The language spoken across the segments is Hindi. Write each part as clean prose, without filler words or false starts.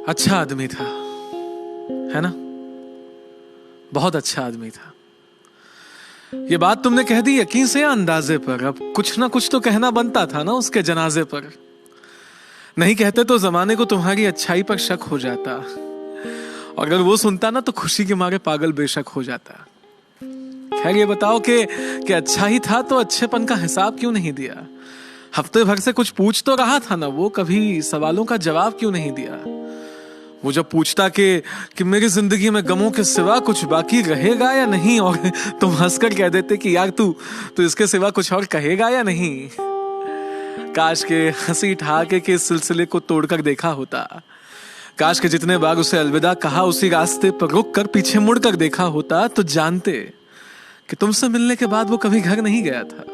अच्छा आदमी था, है ना? बहुत अच्छा आदमी था। ये बात तुमने कह दी यकीन से या अंदाजे पर? अब कुछ ना कुछ तो कहना बनता था ना उसके जनाजे पर। नहीं कहते तो जमाने को तुम्हारी अच्छाई पर शक हो जाता, और अगर वो सुनता ना तो खुशी के मारे पागल बेशक हो जाता। खैर ये बताओ कि अच्छा ही था तो अच्छेपन का हिसाब क्यों नहीं दिया? हफ्ते भर से कुछ पूछ तो रहा था ना वो, कभी सवालों का जवाब क्यों नहीं दिया? वो जब पूछता कि मेरी जिंदगी में गमों के सिवा कुछ बाकी रहेगा या नहीं, और तुम हंसकर कह देते कि यार तू इसके सिवा कुछ और कहेगा या नहीं। काश के हंसी ठहाके के इस सिलसिले को तोड़कर देखा होता। काश के जितने बार उसे अलविदा कहा उसी रास्ते पर रुक कर पीछे मुड़कर देखा होता, तो जानते कि तुमसे मिलने के बाद वो कभी घर नहीं गया था।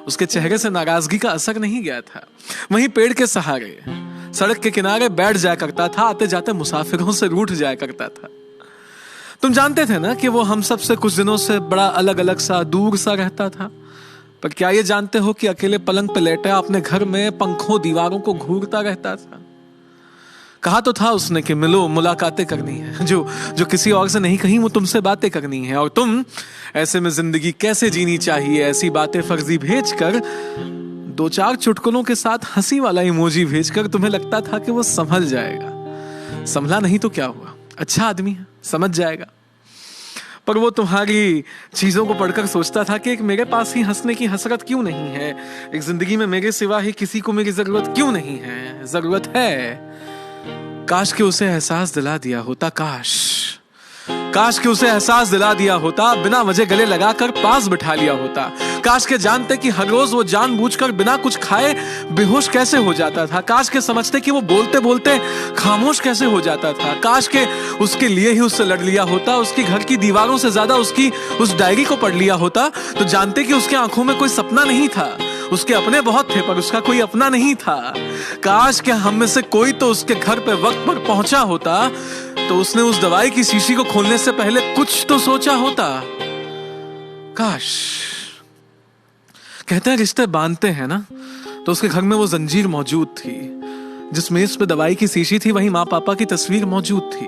उसके चेहरे से नाराजगी का असर नहीं गया था। वहीं पेड़ के सहारे सड़क के किनारे बैठ जाया करता था, आते जाते मुसाफिरों से रूठ जाया करता था। तुम जानते थे ना कि वो हम सब से कुछ दिनों से बड़ा अलग अलग सा, दूर सा रहता था। पर क्या ये जानते हो कि अकेले पलंग पे लेटा अपने घर में पंखों दीवारों को घूरता रहता था? कहा तो था उसने कि मिलो, मुलाकातें करनी है, जो किसी और से नहीं कहीं वो तुमसे बातें करनी है। और तुम ऐसे में जिंदगी कैसे जीनी चाहिए ऐसी बातें फर्जी भेजकर, दो चार चुटकुलों के साथ हंसी वाला इमोजी भेजकर तुम्हें लगता था कि वो संभल जाएगा। संभला नहीं तो क्या हुआ, अच्छा आदमी है, समझ जाएगा। पर वो तुम्हारी चीजों को पढ़कर सोचता था कि एक मेरे पास ही हंसने की हसरत क्यों नहीं है, एक जिंदगी में मेरे सिवा ही किसी को मेरी जरूरत क्यों नहीं है? जरूरत है। काश के उसे एहसास दिला दिया होता, काश के उसे एहसास दिला दिया होता, बिना वजह गले लगाकर पास बिठा लिया होता। काश के जानते कि हर रोज वो जानबूझकर बिना कुछ खाए बेहोश कैसे हो जाता था। काश के समझते कि वो बोलते बोलते खामोश कैसे हो जाता था। काश के उसके लिए ही उससे लड़ लिया होता, उसकी घर की दीवारों से ज्यादा उसकी उस डायरी को पढ़ लिया होता, तो जानते कि उसके आंखों में कोई सपना नहीं था। उसके अपने बहुत थे पर उसका कोई अपना नहीं था। काश के हम में से कोई तो उसके घर पे वक्त पर पहुंचा होता, तो उसने उस दवाई की शीशी को खोलने से पहले कुछ तो सोचा होता। काश। कहते हैं रिश्ते बांधते हैं ना, तो उसके घर में वो जंजीर मौजूद थी। जिस मेज पे दवाई की शीशी थी वहीं माँ पापा की तस्वीर मौजूद थी।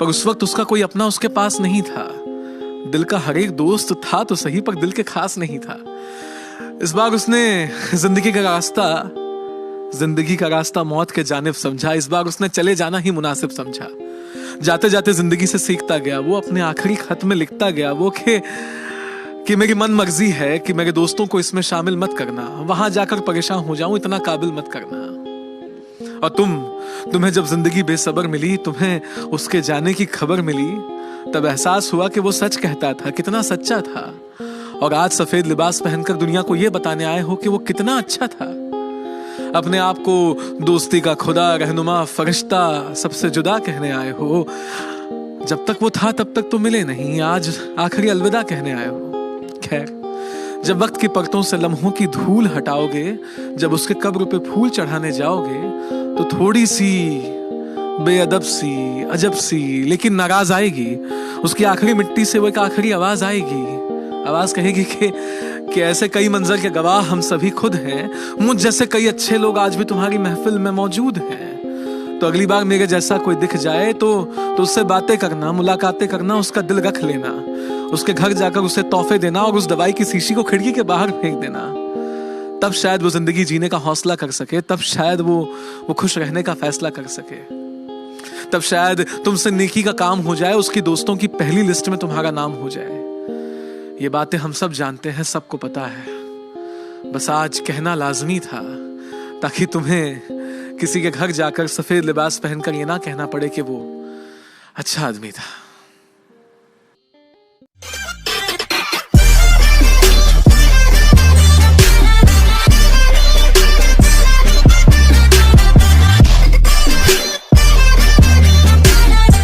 पर उस वक्त उसका कोई अपना उसके पास नहीं था। दिल का हर एक दोस्त था तो सही, पर दिल के खास नहीं था। इस बार उसने जिंदगी का रास्ता मौत के जानिब समझा। इस बार उसने चले जाना ही मुनासिब समझा। जाते जाते जिंदगी से सीखता गया। वो अपने आखिरी खत में लिखता गया वो कि मेरी मन मर्जी है कि मेरे दोस्तों को इसमें शामिल मत करना, वहां जाकर परेशान हो जाऊं, इतना काबिल मत करना। और तुम्हें जब जिंदगी बेसब्र मिली, तुम्हें उसके जाने की खबर मिली, तब एहसास हुआ कि वो सच कहता था, कितना सच्चा था। और आज सफेद लिबास पहनकर दुनिया को यह बताने आए हो कि वो कितना अच्छा था। अपने आप को दोस्ती का खुदा, रहनुमा, फरिश्ता सबसे जुदा कहने आए हो। जब तक वो था तब तक तो मिले नहीं, आज आखिरी अलविदा कहने आए हो। खैर, जब वक्त की परतों से लम्हों की धूल हटाओगे, जब उसके कब्र पे फूल चढ़ाने जाओगे, तो थोड़ी सी बेअदब सी, अजब सी लेकिन नाराज आएगी। उसकी आखिरी मिट्टी से वो एक आखिरी आवाज आएगी। आवाज कहेगी कि ऐसे कई मंजर के गवाह हम सभी खुद हैं। मुझ जैसे कई अच्छे लोग आज भी तुम्हारी महफिल में मौजूद हैं। तो अगली बार मेरे जैसा कोई दिख जाए तो उससे बातें करना, मुलाकातें करना, उसका दिल रख लेना, उसके घर जाकर उसे तोहफे देना और उस दवाई की शीशी को खिड़की के बाहर फेंक देना। तब शायद वो जिंदगी जीने का हौसला कर सके, तब शायद वो खुश रहने का फैसला कर सके, तब शायद तुमसे नेकी का काम हो जाए, उसकी दोस्तों की पहली लिस्ट में तुम्हारा नाम हो जाए। ये बातें हम सब जानते हैं, सबको पता है। बस आज कहना लाजमी था, ताकि तुम्हें किसी के घर जाकर सफेद लिबास पहनकर ये ना कहना पड़े कि वो अच्छा आदमी था।